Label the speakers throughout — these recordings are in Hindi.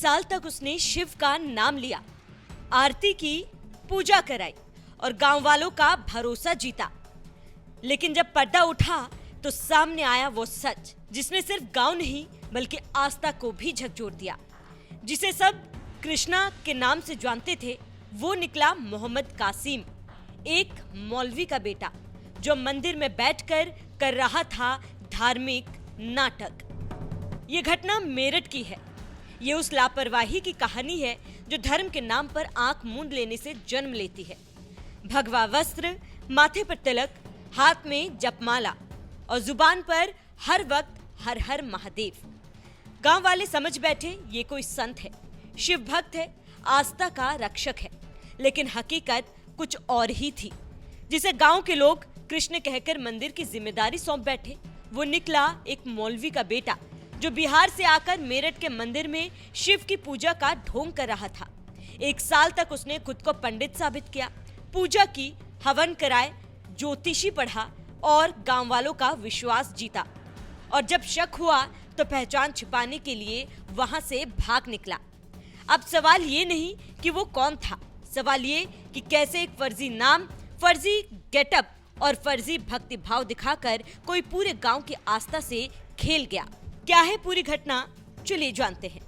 Speaker 1: साल तक उसने शिव का नाम लिया, आरती की, पूजा कराई और गांव वालों का भरोसा जीता। लेकिन जब पर्दा उठा तो सामने आया वो सच जिसने सिर्फ गांव नहीं बल्कि आस्था को भी झकझोर दिया। जिसे सब कृष्णा के नाम से जानते थे वो निकला मोहम्मद कासिम, एक मौलवी का बेटा जो मंदिर में बैठकर कर रहा था धार्मिक नाटक। ये घटना मेरठ की है। ये उस लापरवाही की कहानी है जो धर्म के नाम पर आंख मूंद लेने से जन्म लेती है। भगवा वस्त्र, माथे पर तिलक, हाथ में जपमाला और जुबान पर हर वक्त हर हर महादेव। गांव वाले समझ बैठे ये कोई संत है, शिव भक्त है, आस्था का रक्षक है। लेकिन हकीकत कुछ और ही थी। जिसे गांव के लोग कृष्ण कहकर मंदिर की जिम्मेदारी सौंप बैठे वो निकला एक मौलवी का बेटा जो बिहार से आकर मेरठ के मंदिर में शिव की पूजा का ढोंग कर रहा था। 1 साल तक उसने खुद को पंडित साबित किया, पूजा की, हवन कराए, ज्योतिषी पढ़ा और गांव वालों का विश्वास जीता। और जब शक हुआ तो पहचान छिपाने के लिए वहां से भाग निकला। अब सवाल ये नहीं कि वो कौन था, सवाल ये कि कैसे एक फर्जी नाम, फर्जी गेटअप और फर्जी भक्ति भाव दिखाकर कोई पूरे गांव की आस्था से खेल गया। क्या है पूरी घटना, चलिए जानते हैं।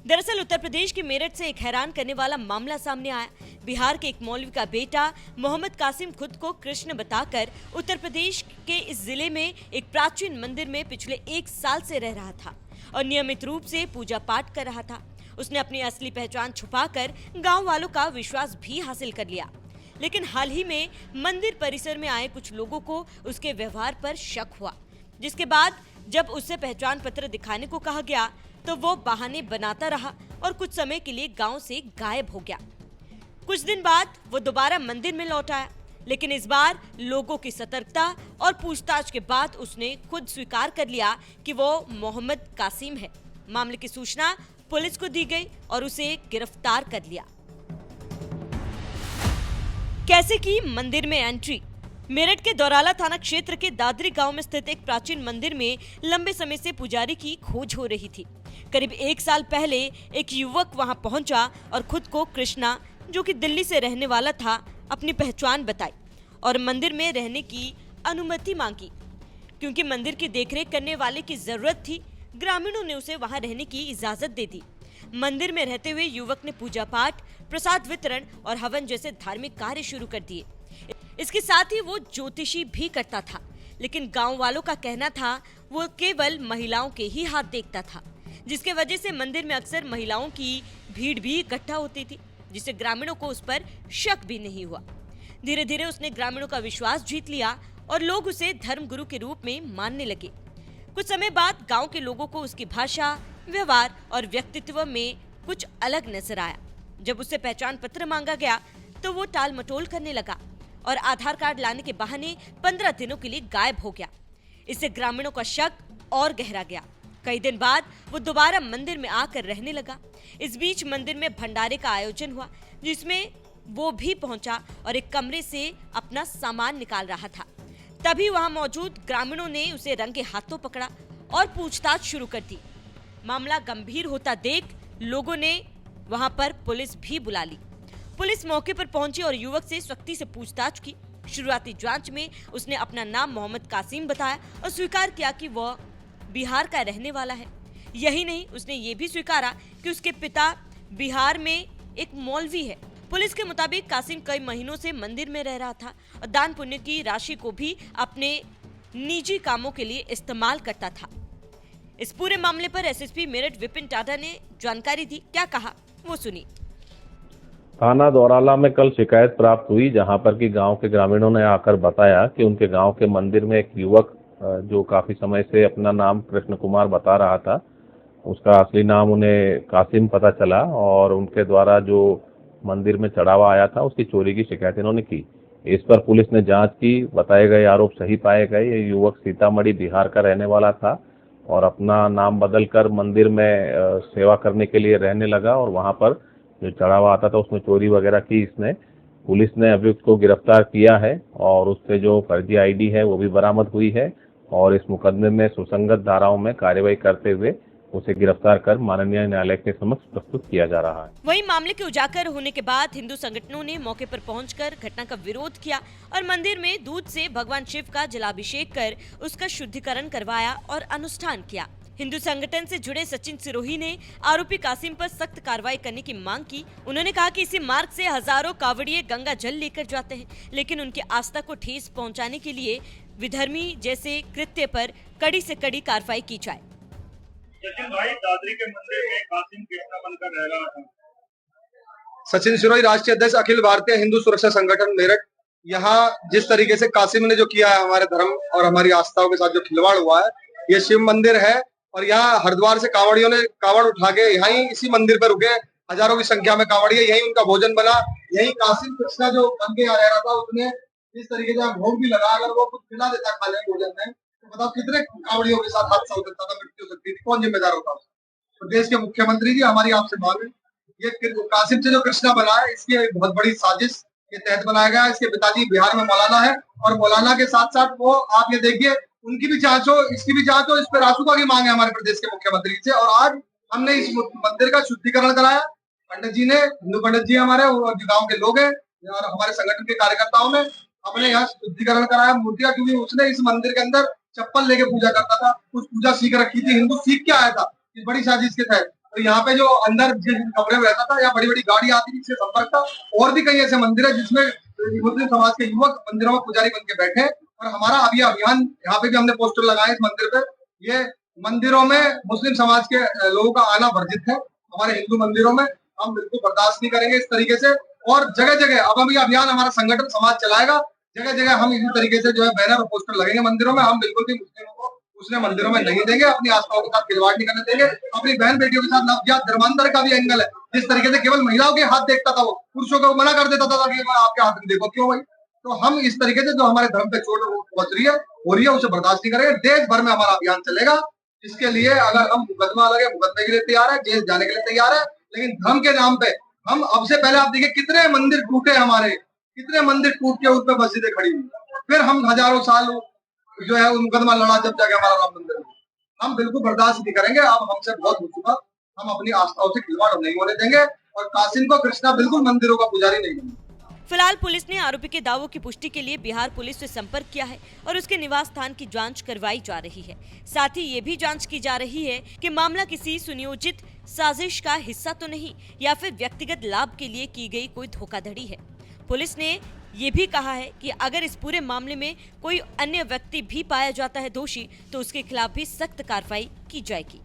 Speaker 1: दरअसल उत्तर प्रदेश के मेरठ से एक हैरान करने वाला मामला सामने आया। बिहार के एक मौलवी का बेटा मोहम्मद कासिम खुद को कृष्ण बताकर उत्तर प्रदेश के इस जिले में एक प्राचीन मंदिर में पिछले 1 साल से रह रहा था और नियमित रूप से पूजा पाठ कर रहा था। उसने अपनी असली पहचान छुपाकर गांव वालों का विश्वास भी हासिल कर लिया। लेकिन हाल ही में मंदिर परिसर में आए कुछ लोगों को उसके व्यवहार पर शक हुआ, जिसके बाद जब उससे पहचान पत्र दिखाने को कहा गया तो वो बहाने बनाता रहा और कुछ समय के लिए गांव से गायब हो गया। कुछ दिन बाद वो दोबारा मंदिर में लौट आया, लेकिन इस बार लोगों की सतर्कता और पूछताछ के बाद उसने खुद स्वीकार कर लिया कि वो मोहम्मद कासिम है। मामले की सूचना पुलिस को दी गई और उसे गिरफ्तार कर लिया। कैसे की मंदिर में एंट्री? मेरठ के दौराला थाना क्षेत्र के दादरी गांव में स्थित एक प्राचीन मंदिर में लंबे समय से पुजारी की खोज हो रही थी। करीब 1 साल पहले एक युवक वहां पहुंचा और खुद को कृष्णा, जो कि दिल्ली से रहने वाला था, अपनी पहचान बताई और मंदिर में रहने की अनुमति मांगी। क्योंकि मंदिर की देखरेख करने वाले की जरूरत थी, ग्रामीणों ने उसे वहां रहने की इजाजत दे दी। मंदिर में रहते हुए युवक ने पूजा पाठ, प्रसाद वितरण और हवन जैसे धार्मिक कार्य शुरू कर दिए। इसके साथ ही वो ज्योतिषी भी करता था, लेकिन गांव वालों का कहना था वो केवल महिलाओं के ही हाथ देखता था, जिसके वजह से मंदिर में अक्सर महिलाओं की भीड़ भी इकट्ठा होती थी, जिससे ग्रामीणों को उस पर शक भी नहीं हुआ। धीरे धीरे उसने ग्रामीणों का विश्वास जीत लिया और लोग उसे धर्मगुरु के रूप में मानने लगे। कुछ समय बाद गांव के लोगों को उसकी भाषा, व्यवहार और व्यक्तित्व में कुछ अलग नजर आया। जब उससे पहचान पत्र मांगा गया तो वो टाल मटोल करने लगा और आधार कार्ड लाने के बहाने 15 दिनों के लिए गायब हो गया। इससे ग्रामीणों का शक और गहरा गया। कई दिन बाद वो दोबारा मंदिर में आकर रहने लगा। इस बीच मंदिर में भंडारे का आयोजन हुआ, जिसमें वो भी पहुंचा और एक कमरे से अपना सामान निकाल रहा था। तभी वहां मौजूद ग्रामीणों ने उसे रंगे हाथों पकड़ा और पूछताछ शुरू कर दी। मामला गंभीर होता देख लोगों ने वहां पर पुलिस भी बुला ली। पुलिस मौके पर पहुंची और युवक से सख्ती से पूछताछ की। शुरुआती जांच में उसने अपना नाम मोहम्मद कासिम बताया और स्वीकार किया कि वह बिहार का रहने वाला है। यही नहीं, उसने ये भी स्वीकारा कि उसके पिता बिहार में एक मौलवी है। पुलिस के मुताबिक कासिम कई महीनों से मंदिर में रह रहा था और दान पुण्य की राशि को भी अपने निजी कामों के लिए इस्तेमाल करता था। इस पूरे मामले पर एसएसपी मेरठ विपिन टाडा ने जानकारी दी। क्या कहा वो सुनिए।
Speaker 2: थाना दौराला में कल शिकायत प्राप्त हुई, जहां पर कि गांव के ग्रामीणों ने आकर बताया कि उनके गांव के मंदिर में एक युवक जो काफी समय से अपना नाम कृष्ण कुमार बता रहा था, उसका असली नाम उन्हें कासिम पता चला और उनके द्वारा जो मंदिर में चढ़ावा आया था उसकी चोरी की शिकायत इन्होंने की। इस पर पुलिस ने जांच की, बताए गए आरोप सही पाए गए। ये युवक सीतामढ़ी बिहार का रहने वाला था और अपना नाम बदलकर मंदिर में सेवा करने के लिए रहने लगा और वहां पर जो चढ़ावा आता था उसमें चोरी वगैरह की इसने। पुलिस ने अभियुक्त को गिरफ्तार किया है और उससे जो फर्जी आईडी है वो भी बरामद हुई है और इस मुकदमे में सुसंगत धाराओं में कार्रवाई करते हुए उसे गिरफ्तार कर माननीय न्यायालय के समक्ष प्रस्तुत किया जा रहा है।
Speaker 1: वहीं मामले के उजागर होने के बाद हिंदू संगठनों ने मौके पर पहुंचकर घटना का विरोध किया और मंदिर में दूध से भगवान शिव का जलाभिषेक कर उसका शुद्धिकरण करवाया और अनुष्ठान किया। हिंदू संगठन से जुड़े सचिन सिरोही ने आरोपी कासिम पर सख्त कार्रवाई करने की मांग की। उन्होंने कहा कि इसी मार्ग से हजारों कावड़िए गंगा जल लेकर जाते हैं, लेकिन उनकी आस्था को ठेस पहुंचाने के लिए विधर्मी जैसे कृत्य पर कड़ी से कड़ी कार्रवाई की जाए।
Speaker 3: सचिन भाई, दादरी के मंदिर में कासिम कृष्णा बनकर रह रहा था।
Speaker 4: सचिन सिरोही, राष्ट्रीय अध्यक्ष अखिल भारतीय हिंदू सुरक्षा संगठन मेरठ। यहाँ जिस तरीके से कासिम ने जो किया है, हमारे धर्म और हमारी आस्थाओं के साथ जो खिलवाड़ हुआ है, ये शिव मंदिर है और यहाँ हरिद्वार से कांवड़ियों ने कांवड़ उठा के यहीं इसी मंदिर पर रुके। हजारों की संख्या में कांवड़िए, यहीं उनका भोजन बना। यही कासिम कृष्णा जो बन के आ रहा था, उसने इस तरीके से भोग भी लगा। अगर वो कुछ खिला देता खाने भोजन में, तो बताओ कितने कांवड़ियों के साथ हादसा हो सकता था, मृत्यु हो सकती थी, कौन जिम्मेदार होता? तो देश के मुख्यमंत्री जी, हमारी आपसे मांग है, ये कासिम से जो कृष्णा बना है, इसकी एक बहुत बड़ी साजिश के तहत बनाया गया है। इसके पिताजी बिहार में मौलाना है और मौलाना के साथ साथ वो, आप ये देखिए, उनकी भी जांच हो, इसकी भी जांच हो। इस पर रासुका की मांग है हमारे प्रदेश के मुख्यमंत्री से। और आज हमने इस मंदिर का शुद्धिकरण कराया। पंडित जी ने, हिंदू पंडित जी हमारे, गाँव के लोग हैं और हमारे संगठन के कार्यकर्ताओं ने अपने यहाँ शुद्धिकरण कराया मूर्तियां, क्योंकि उसने इस मंदिर के अंदर चप्पल लेके पूजा करता था, कुछ पूजा सीख रखी थी। हिंदू सीख के आया था इस बड़ी साजिश के तहत। तो यहाँ पे जो अंदर जिस कमरे में रहता था, यहाँ बड़ी बड़ी गाड़ी आती थी, इससे संपर्क था। और भी कई ऐसे मंदिर है जिसमें मुस्लिम समाज के युवक मंदिरों में पुजारी बन के बैठे। और हमारा अभी अभियान, यहाँ पे भी हमने पोस्टर लगाए इस मंदिर पे। ये मंदिरों में मुस्लिम समाज के लोगों का आना वर्जित है। हमारे हिंदू मंदिरों में हम बिल्कुल बर्दाश्त नहीं करेंगे इस तरीके से। और जगह जगह अब हम ये अभियान हमारा संगठन समाज चलाएगा। जगह जगह हम इसी तरीके से जो है बैनर और पोस्टर लगेंगे मंदिरों में। हम बिल्कुल भी मुस्लिमों को उसने मंदिरों में नहीं देंगे, अपनी आस्थाओं के साथ खिलवाड़ नहीं करने देंगे। अपनी बहन बेटियों के साथ नवजात धर्मांतर का भी एंगल है। जिस तरीके से केवल महिलाओं के हाथ देखता था, वो पुरुषों को मना कर देता था कि आपके हाथ में देखो, क्यों भाई? तो हम इस तरीके से जो हमारे धर्म पे चोट पहुंच रही है, हो रही है, उसे बर्दाश्त नहीं करेंगे। देश भर में हमारा अभियान चलेगा। इसके लिए अगर हम मुकदमा लगे, मुकदमे के लिए तैयार है, जेल जाने के लिए तैयार है। लेकिन धर्म के नाम पे हम, अब से पहले आप देखिए कितने मंदिर टूटे हमारे, कितने मंदिर टूट के उस पर मस्जिदें खड़ी हुई। फिर हम हजारों साल जो है मुकदमा लड़ा, जब जाके हमारा राम मंदिर। हम बिल्कुल बर्दाश्त नहीं करेंगे। अब हमसे बहुत हो चुका। हम अपनी आस्थाओं से खिलवाड़ नहीं होने देंगे और कासिम को कृष्णा बिल्कुल मंदिरों का पुजारी नहीं बनेगा।
Speaker 1: फिलहाल पुलिस ने आरोपी के दावों की पुष्टि के लिए बिहार पुलिस से संपर्क किया है और उसके निवास स्थान की जांच करवाई जा रही है। साथ ही ये भी जांच की जा रही है कि मामला किसी सुनियोजित साजिश का हिस्सा तो नहीं या फिर व्यक्तिगत लाभ के लिए की गई कोई धोखाधड़ी है। पुलिस ने ये भी कहा है कि अगर इस पूरे मामले में कोई अन्य व्यक्ति भी पाया जाता है दोषी, तो उसके खिलाफ भी सख्त कार्रवाई की जाएगी।